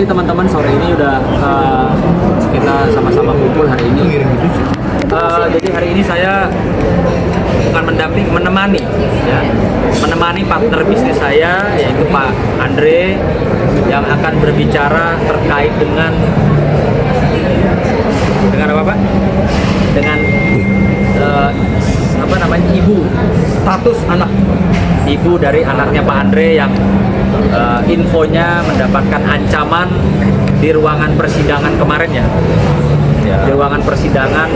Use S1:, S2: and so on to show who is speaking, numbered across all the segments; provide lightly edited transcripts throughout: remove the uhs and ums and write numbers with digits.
S1: kasih teman-teman, sore ini udah kita sama-sama kumpul hari ini. Jadi hari ini saya bukan menemani ya, menemani partner bisnis saya yaitu Pak Andre yang akan berbicara terkait dengan apa Pak? Dengan apa namanya, status anak ibu dari anaknya Pak Andre yang infonya mendapatkan ancaman di ruangan persidangan kemarin ya. Di ruangan persidangan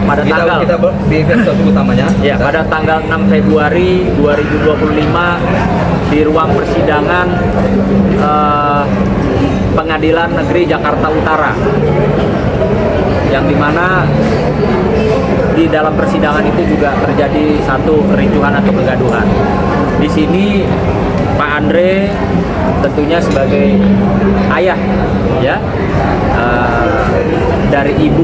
S1: pada tanggal
S2: di episode utamanya
S1: ya, pada tanggal 6 Februari 2025 di ruang persidangan Pengadilan Negeri Jakarta Utara, yang dimana di dalam persidangan itu juga terjadi satu kericuhan atau kegaduhan. Di sini Pak Andre tentunya sebagai ayah ya dari ibu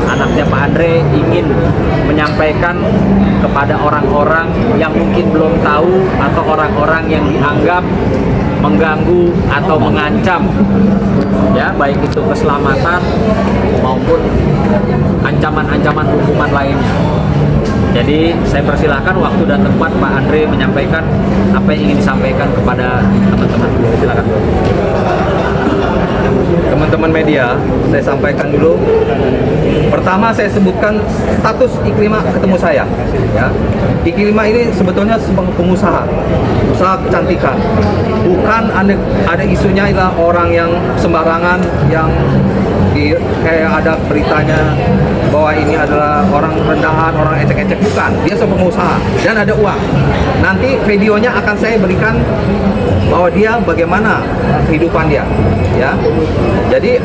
S1: anaknya Pak Andre ingin menyampaikan kepada orang-orang yang mungkin belum tahu atau orang-orang yang dianggap mengganggu atau mengancam ya, baik itu keselamatan maupun ancaman-ancaman hukuman lainnya. Jadi saya persilahkan waktu dan tempat Pak Andre menyampaikan apa yang ingin disampaikan kepada teman-teman. Silakan.
S2: Teman-teman media, saya sampaikan dulu. Pertama saya sebutkan status Iklima ketemu saya ya. Iklima ini sebetulnya sebagai pengusaha, usaha kecantikan. Bukan ada isunya adalah orang yang sembarangan, yang kayak ada beritanya bahwa ini adalah orang rendahan, orang ecek-ecek. Bukan, dia seorang pengusaha dan ada uang. Nanti videonya akan saya berikan bahwa dia bagaimana kehidupan dia ya. Jadi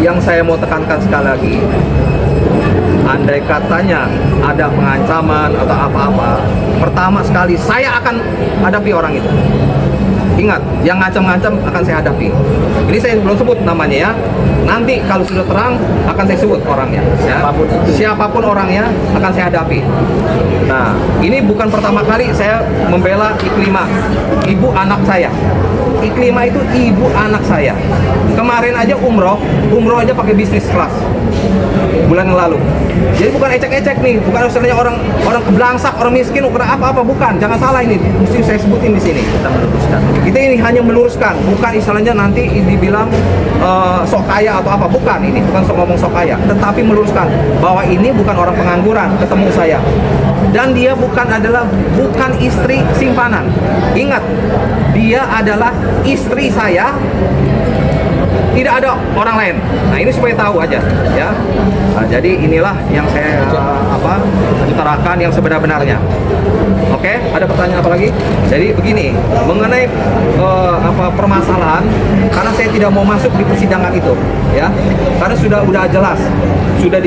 S2: yang saya mau tekankan sekali lagi, andai katanya ada pengancaman atau apa-apa, pertama sekali saya akan hadapi orang itu. Ingat, yang ngancam-ngancam akan saya hadapi. Ini saya belum sebut namanya ya. Nanti kalau sudah terang akan saya sebut orangnya ya. Siapapun orangnya akan saya hadapi. Nah, ini bukan pertama kali saya membela Iklima, ibu anak saya. Iklima itu ibu anak saya. Kemarin aja umroh aja pakai bisnis kelas bulan yang lalu. Jadi bukan ecek-ecek nih, bukan misalnya orang keblangsak, orang miskin, ukuran apa-apa, bukan. Jangan salah, ini mesti saya sebutin di sini. Kita ini hanya meluruskan, bukan istilahnya nanti dibilang sok kaya atau apa, bukan. Ini bukan sok ngomong sok kaya, tetapi meluruskan bahwa ini bukan orang pengangguran ketemu saya. Dan dia bukan istri simpanan. Ingat, dia adalah istri saya, tidak ada orang lain. Nah, ini supaya tahu aja ya. Nah, jadi inilah yang saya utarakan yang sebenar-benarnya. Oke, ada pertanyaan apa lagi? Jadi begini, mengenai permasalahan, karena saya tidak mau masuk di persidangan itu ya. Karena sudah jelas, sudah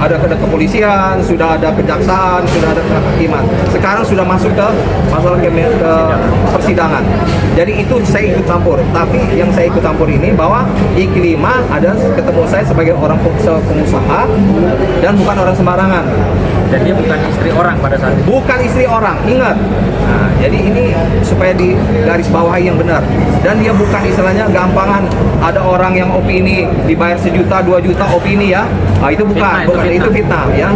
S2: ada kepolisian, sudah ada kejaksaan, sudah ada kehakiman. Sekarang sudah masuk ke masalah ke persidangan. Jadi itu saya ikut campur. Tapi yang saya ikut campur ini bahwa Iklima ada ketemu saya sebagai orang pengusaha dan bukan orang sembarangan.
S1: Dan dia bukan istri orang pada saat itu.
S2: Bukan istri orang, ingat. Nah, jadi ini supaya di garis bawahi yang benar. Dan dia bukan istilahnya gampangan ada orang yang opini dibayar 1 juta, 2 juta opini ya. Nah, itu bukan, itu fitnah ya.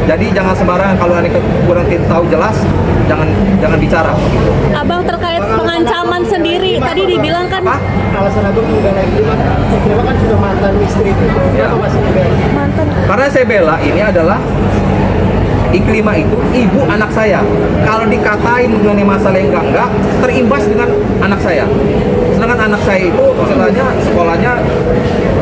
S2: Jadi jangan sembarangan, kalau ada kurang tahu jelas jangan bicara gitu.
S3: Abang, terkait pengancaman sendiri tadi dibilang kan
S4: alasan abang membela Iklima kan sudah mantan istri itu.
S2: Ya.
S4: Masih membela?
S3: mantan.
S2: Karena saya bela ini adalah Iklima itu ibu anak saya. Kalau dikatain mengenai masalah yang enggak, terimbas dengan anak saya. Sedangkan anak saya itu istilahnya sekolahnya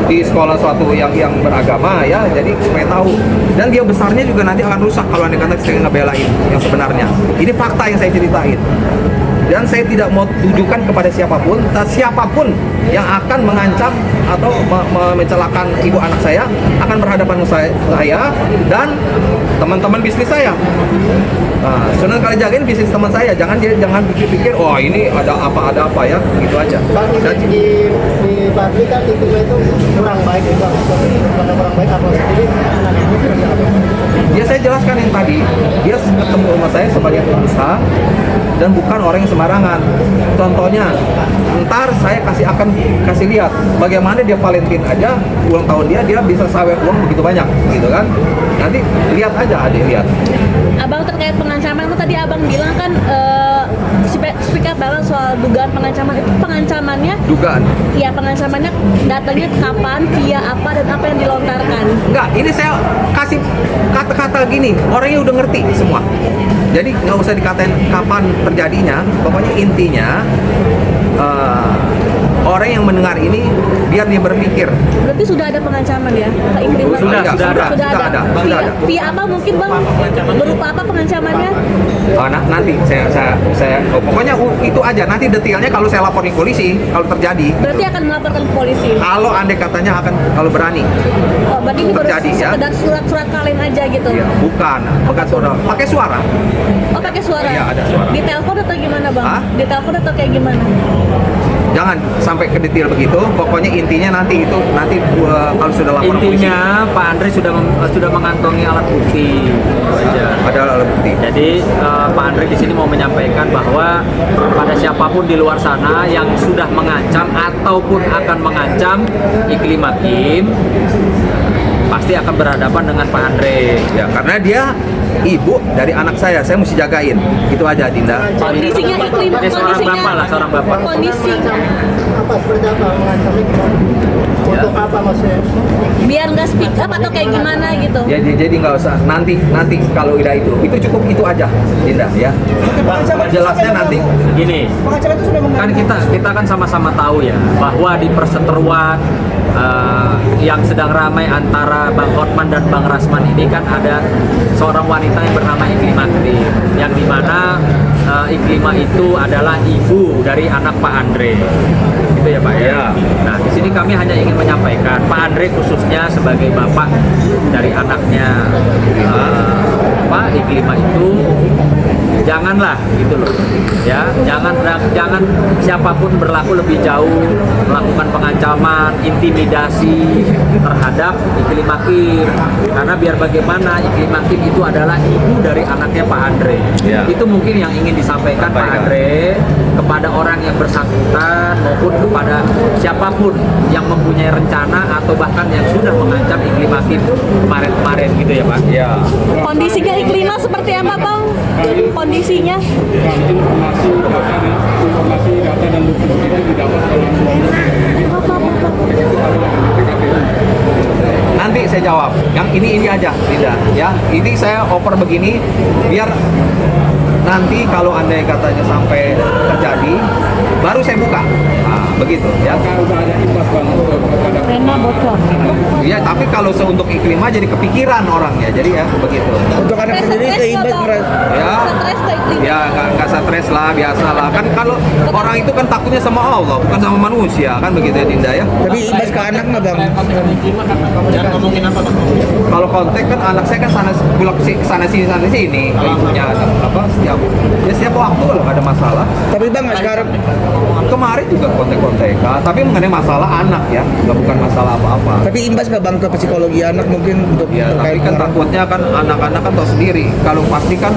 S2: di sekolah suatu yang beragama ya, jadi supaya tahu. Dan dia besarnya juga nanti akan rusak kalau anda kata saya ngebelain yang sebenarnya. Ini fakta yang saya ceritain. Dan saya tidak mau tujukan kepada siapapun yang akan mengancam atau mencelakakan ibu anak saya akan berhadapan saya dan teman-teman bisnis saya. Nah, Sunan Kalijaga bisnis teman saya, jangan pikir oh ini ada apa ya, gitu aja.
S4: Bang, di publik kan Iklima itu kurang baik juga. Karena kurang baik, apa sendiri anak itu seperti apa?
S2: Ya saya jelas jelaskan yang tadi, dia ketemu sama saya sebagai pengusaha dan bukan orang yang sembarangan. Contohnya, ntar saya akan kasih lihat bagaimana dia Valentine aja ulang tahun dia bisa sawer uang begitu banyak, gitu kan? Nanti lihat aja, adik lihat.
S3: Abang terkait pengancaman itu tadi abang bilang kan speak up banget soal dugaan pengancaman itu pengancamannya
S2: Dugaan.
S3: ya pengancamannya datanya kapan via apa dan apa yang dilontarkan.
S2: Enggak, ini saya kasih kata-kata gini, orangnya udah ngerti semua. Jadi nggak usah dikatain kapan terjadinya, pokoknya intinya orang yang mendengar ini biar dia berpikir.
S3: Berarti sudah ada pengancaman ya ke Ikrimah?
S2: Sudah ada.
S3: Via apa mungkin bang? Berupa apa pengancamannya?
S2: Nanti pokoknya itu aja. Nanti detailnya kalau saya laporin polisi kalau terjadi.
S3: Berarti akan melaporkan ke polisi.
S2: Kalau andai katanya akan kalau berani.
S3: Oh, berarti ini baru
S2: Terjadi, ya.
S3: sekedar surat-surat kaleng aja gitu.
S2: Ya, bukan suara, pakai suara.
S3: Oh pakai suara?
S2: Iya, ada suara.
S3: Di telepon atau gimana bang?
S2: Hah?
S3: Di telepon atau kayak gimana?
S2: Jangan sampai ke detail begitu. Pokoknya intinya nanti kalau sudah laporan polisi.
S1: Intinya Pak Andre sudah mengantongi alat bukti. Itu aja.
S2: Ada alat bukti.
S1: Jadi Pak Andre di sini mau menyampaikan bahwa pada siapapun di luar sana yang sudah mengancam ataupun akan mengancam Iklim Hakim pasti akan berhadapan dengan Pak Andre.
S2: Ya, karena dia ibu dari anak saya mesti jagain. Itu aja, Dinda.
S3: Kondisinya Iklim,
S1: Ada seorang bapak lah, seorang bapak.
S3: Kondisi
S4: Apa seperti apa mengancamnya gimana? Untuk apa maksudnya?
S3: biar nggak speak up atau kayak gimana gitu.
S2: Jadi nggak usah nanti kalau udah itu cukup itu aja, Dinda ya. Jelasnya nanti.
S1: Gini,
S4: Pengacara itu sudah
S1: kan kita kan sama-sama tahu ya bahwa di perseteruan yang sedang ramai antara Bang Hotman dan Bang Rasman ini kan ada seorang wanita yang bernama Iklimah yang dimana Iklimah itu adalah ibu dari anak Pak Andre, gitu ya Pak ya. Nah di sini kami hanya ingin menyampaikan Pak Andre khususnya sebagai bapak dari anaknya Pak Iklimah itu janganlah gitu loh ya, jangan siapapun berlaku lebih jauh melakukan pengancaman, intimidasi terhadap Iklim Hakim, karena biar bagaimana Iklim Hakim itu adalah ibu dari anaknya Pak Andre.
S2: Ya.
S1: Itu mungkin yang ingin disampaikan Pak Andre kepada orang yang bersangkutan maupun kepada siapapun yang mempunyai rencana atau bahkan yang sudah mengancam Iklim Hakim kemarin-kemarin gitu ya Pak.
S2: Ya.
S3: Kondisinya Iklimah seperti apa bang? Kondisinya?
S5: Informasi data dan bukti itu didapat
S2: Nanti saya jawab. Yang ini aja, Dinda ya. Ini saya oper begini biar nanti kalau andai katanya sampai terjadi baru saya buka. Nah, begitu ya.
S5: sudah ada imbas bang kepada
S3: Rena bocor.
S2: Ya, tapi kalau untuk Iklimah jadi kepikiran orangnya. Jadi ya begitu.
S4: untuk anak sendiri seimbas
S2: Ya.
S3: Stres ke Iklimah.
S2: Ya nggak stres lah, biasa lah. Kan kalau orang itu kan takutnya sama Allah, bukan sama manusia, kan begitu ya Dinda ya.
S4: tapi imbas ke anak nggak bang?
S5: ngomongin apa bang?
S2: Kalau kontak kan anak saya kan sana sini, ke ibunya apa setiap waktu kalau nggak ada masalah.
S4: Tapi bang sekarang
S2: Kemarin juga kontak-kontak, tapi mengenai masalah anak ya, bukan masalah apa-apa.
S4: tapi imbas nggak bang ke psikologi anak mungkin untuk
S2: Ya, tapi kan takutnya kan anak-anak kan tahu sendiri. Kalau pasti kan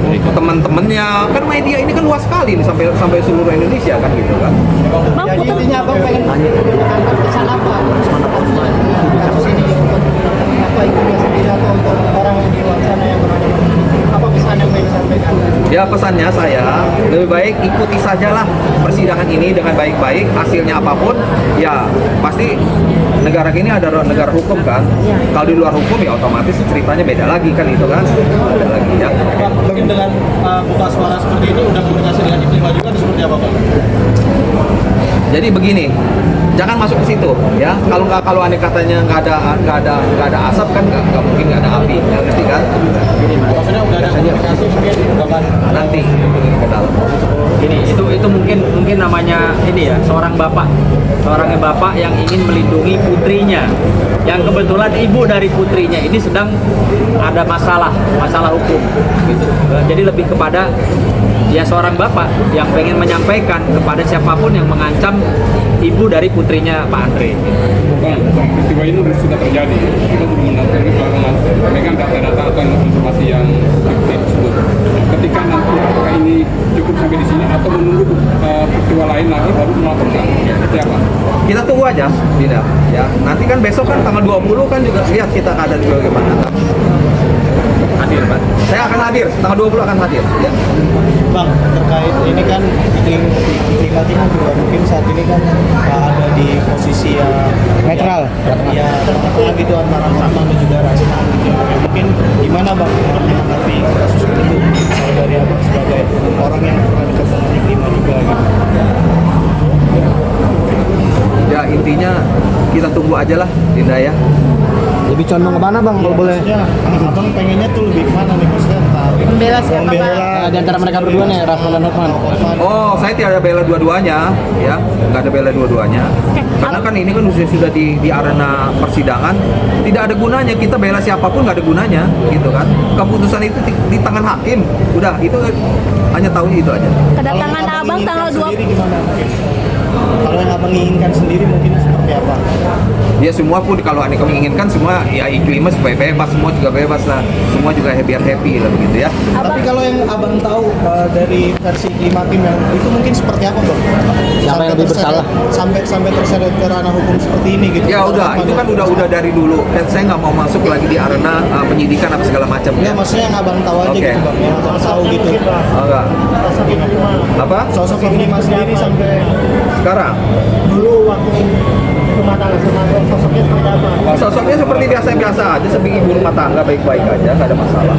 S2: teman-temannya, kan media ini kan luas sekali nih sampai seluruh Indonesia kan gitu kan.
S3: Bang putar.
S4: intinya abang pengen menyampaikan pesan apa? Sini apa itu sendiri atau untuk orang di luar sana yang berada apa pesan yang pengen disampaikan?
S2: Ya pesannya saya lebih baik ikuti sajalah persidangan ini dengan baik-baik, hasilnya apapun ya pasti negara ini ada negara hukum kan. Kalau di luar hukum ya otomatis ceritanya beda lagi kan itu kan. Beda lagi ya.
S5: Mungkin dengan buka suara seperti ini udah komunikasi dengan Iklimah juga atau seperti apa bang?
S2: Jadi begini, jangan masuk ke situ ya. Kalau andai katanya nggak ada asap kan nggak mungkin nggak ada api, ya, ngerti kan?
S5: Maksudnya udah ada komunikasi mungkin bahkan
S2: Nanti ke dalam.
S1: Ini itu mungkin namanya ini ya, seorang bapak yang ingin melindungi putrinya, yang kebetulan ibu dari putrinya ini sedang ada masalah hukum gitu. Jadi lebih kepada ya seorang bapak yang pengen menyampaikan kepada siapapun yang mengancam ibu dari putrinya Pak Andre.
S5: bang, peristiwa ini sudah terjadi. Kita belum menanti belakangan. Kami kan data-data atau informasi
S2: aja, tidak. Ya, nanti kan besok kan tanggal 20 kan juga lihat kita keadaan juga bagaimana.
S1: Hadir, Pak.
S2: Saya akan hadir, tanggal 20 akan hadir. Ya.
S5: Bang, terkait ini kan iklim kan juga mungkin saat ini kan ada di posisi yang netral, ya tengah gitu antara sama dan juga rasa. Mungkin gimana bang menanggapi kasus itu kalau dari abang sebagai orang yang pernah dekat dengan iklim juga gitu.
S2: Ya intinya kita tunggu aja lah, Dinda ya.
S4: Lebih condong ke mana bang kalau boleh?
S5: Maksudnya, abang pengennya tuh lebih kemana nih maksudnya?
S3: Membela siapa, Pak?
S5: Membela
S4: Di antara mereka berdua nih, Rasman dan Hotman.
S2: Oh, saya tidak bela dua-duanya, ya, nggak ada bela dua-duanya. Karena kan ini kan sudah di arena persidangan, tidak ada gunanya kita bela siapapun, nggak ada gunanya, gitu kan. Keputusan itu di tangan hakim, udah itu hanya tahu itu aja.
S3: Kedatangan abang tanggal 20.
S5: Sendiri gimana mungkin? Kalau yang abang inginkan sendiri mungkin seperti apa?
S2: Ya semua pun kalau Anda menginginkan semua ya iklimnya supaya bebas, semua juga bebas lah, semua juga biar happy lah begitu ya.
S5: Tapi kalau yang abang tahu dari versi iklim hakim yang itu mungkin seperti apa bang?
S4: Siapa yang lebih bersalah?
S5: Sampai terseret ke ranah hukum seperti ini gitu.
S2: Ya udah, itu kan udah dari dulu. Kan saya nggak mau masuk lagi di arena penyidikan apa segala macam
S5: Ya
S2: ya.
S5: maksudnya yang abang tahu aja
S2: Oke.
S5: gitu bang, yang abang tahu gitu.
S2: Oh, enggak. Apa?
S5: Sosok iklim sendiri sampai
S2: Sekarang
S4: Dulu waktu rumah tangga sama sosoknya seperti apa?
S2: sosoknya seperti biasa-biasa aja, sebagai ibu rumah tangga baik-baik aja, nggak ada masalah.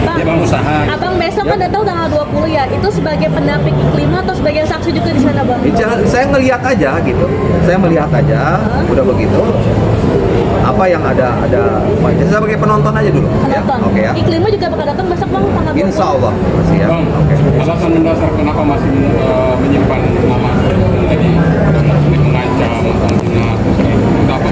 S3: Bang, abang besok kan datang tanggal 20 ya. Itu sebagai pendamping iklim atau sebagai saksi juga di sana, Bang?
S2: Saya ngelihat aja gitu, saya melihat aja, udah begitu. Apa yang ada saya sebagai penonton aja dulu, ya.
S3: Bang,
S2: Oke ya.
S3: iklimnya juga bakal datang besok Bang tanggal 20.
S2: Insya Allah masih ya.
S6: Bang,
S2: Oke.
S6: alasan mendasar kenapa masih menyimpan nama tadi mengancam, menghina, itu apa?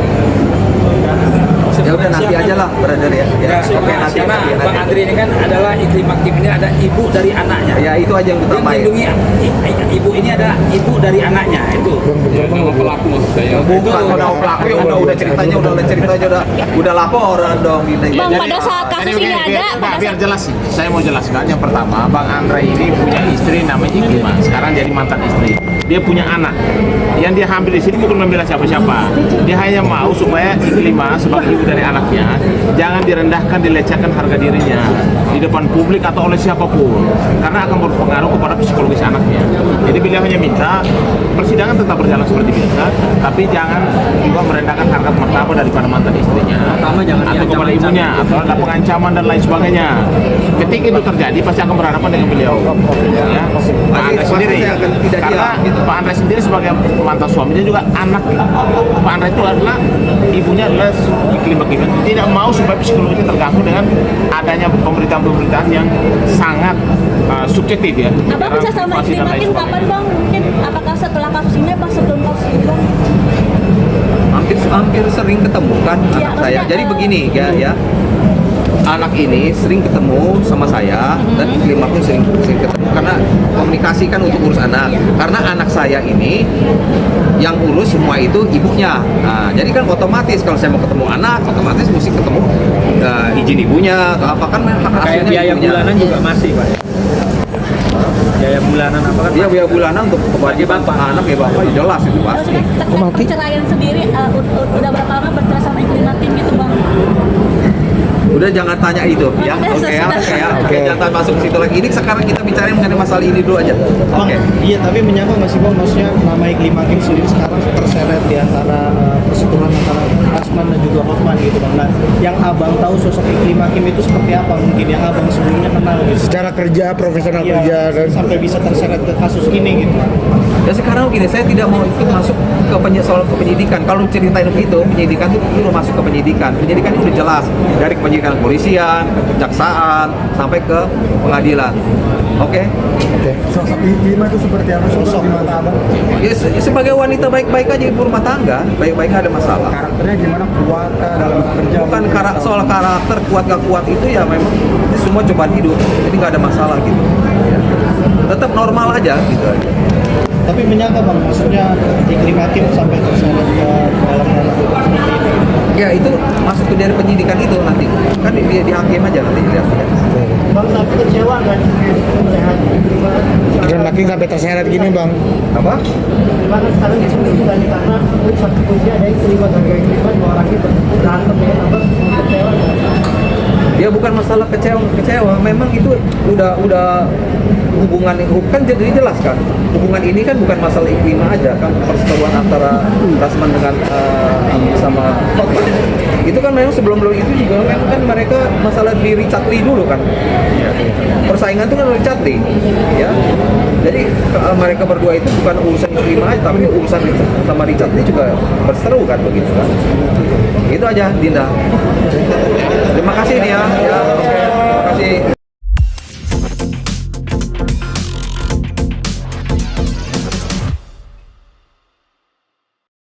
S2: Ya udah nanti aja lah, brother ya. Ya, oke nanti.
S1: Karena
S2: nanti.
S1: Bang Andri ini kan adalah iklim hakim ini ada ibu dari anaknya.
S2: Ya itu aja yang
S1: Yang
S2: utama ya.
S1: melindungi ibu ini ada ibu dari anaknya itu.
S6: Ya, nama pelaku maksud saya.
S2: Bukan udah pelaku ya udah ceritanya udah laporan dong gitu.
S3: Bang, pada saat kasus ini ada,
S7: Biar jelas sih, saya mau jelaskan. Yang pertama, Bang Andre ini punya istri namanya Iklima. Sekarang jadi mantan istri. Dia punya anak. Yang dia ambil di sini bukan membela siapa-siapa. Dia hanya mau supaya Iklima sebagai ibu dari anaknya jangan direndahkan, dilecehkan harga dirinya di depan publik atau oleh siapapun, karena akan berpengaruh kepada psikologis anaknya. Jadi beliau hanya minta persidangan tetap berjalan seperti biasa, tapi jangan juga merendahkan harga martabat daripada mantan istrinya
S1: Pertama, jangan
S7: atau
S1: diancam-ancam.
S7: kepada ibunya atau ada pengancaman dan lain sebagainya. Ketika itu terjadi pasti akan berhadapan dengan beliau. Ya. Pak Andre
S2: Pasti
S7: sendiri,
S2: saya akan tidak
S7: karena
S2: diam, gitu.
S7: Pak Andre sendiri sebagai mantan suaminya juga anak Pak Andre itu adalah ibunya adalah iklim bagaimana tidak mau supaya psikologisnya terganggu dengan adanya pemberitaan-pemberitaan yang sangat subjektif ya.
S3: Abang bisa sama
S7: Motivasi
S3: iklim
S7: dan lain
S3: hakim kapan
S7: sebagainya.
S3: Bang? Mungkin apakah setelah kasus ini apa sebelum kasus ini Bang?
S2: hampir sering ketemu kan
S3: Iya,
S2: anak saya.
S3: maksudnya,
S2: Jadi begini ya. Anak ini sering ketemu sama saya dan Iklima pun sering ketemu karena komunikasi kan untuk urus anak. Karena anak saya ini yang urus semua itu ibunya. Nah, jadi kan otomatis kalau saya mau ketemu anak, otomatis mesti ketemu izin ibunya atau apa kan hak
S1: Kayak
S2: asuhnya
S1: biaya
S2: ibunya.
S1: bulanan juga masih, Pak. Biaya bulanan apa kan?
S2: Dia biaya bulanan untuk kewajiban pak anak ya bapak ya jelas itu pasti.
S3: Maksudnya terkait perceraian sendiri udah berapa lama bercerai sama iklim hakim gitu Bang?
S2: Udah jangan tanya itu ya. Oke, jangan masuk ke situ lagi. Ini sekarang kita bicara mengenai masalah ini dulu aja.
S5: Bang,
S2: Oke.
S5: iya tapi menyangka nggak sih bang, maksudnya nama iklim hakim sendiri sekarang terseret di antara persetujuan antara Rasman dan juga Hotman gitu bang. Nah, yang abang tahu sosok iklim hakim itu seperti apa mungkin yang abang sebelumnya kenal gitu.
S4: Secara kerja, profesional
S5: Iya,
S4: kerja dan
S5: sampai bisa terseret ke kasus ini gitu.
S2: Ya sekarang gini, saya tidak mau ikut masuk ke soal penyidikan. Kalau ceritain begitu, penyidikan itu dulu masuk ke penyidikan. Penyidikan itu udah jelas dari penyidikan kepolisian, kejaksaan, sampai ke pengadilan. Oke?
S4: sosok Iklima itu seperti apa sosok di mata abang?
S2: Ya, sebagai wanita baik-baik aja ibu rumah tangga, baik-baik nggak ada masalah.
S4: Karakternya gimana, kuat dalam kerja?
S2: Bukan soal karakter kuat gak kuat itu ya memang itu semua cobaan hidup, jadi nggak ada masalah gitu. Ya. Tetap normal aja gitu aja.
S5: Tapi menyangka bang, maksudnya iklim hakim sampai terseret ke dalam ranah hukum seperti ini.
S2: Ya itu masuk ke dari penyidikan itu nanti kan di hakim aja nanti lihat.
S4: Bang, tapi kecewa nggak sehat?
S5: Karena apalagi sampai terseret gini bang.
S2: Apa?
S4: Gimana sekarang di sini juga nih karena satu kunci ada iklimat harga iklimat dua orang itu berantem ya apa kecewa.
S2: Ya bukan masalah kecewa, memang itu udah hubungan kan jadi jelas kan. Hubungan ini kan bukan masalah iklima aja kan, perseteruan antara Rasman dengan sama Hotman. Itu kan memang sebelum itu juga kan mereka masalah di Richard Lee dulu kan. Persaingan itu kan Richard Lee, ya. Jadi mereka berdua itu bukan urusan iklima aja, tapi urusan sama Richard Lee juga berseteru kan begitu kan. Itu aja Dinda. Terima kasih nih ya. Terima kasih.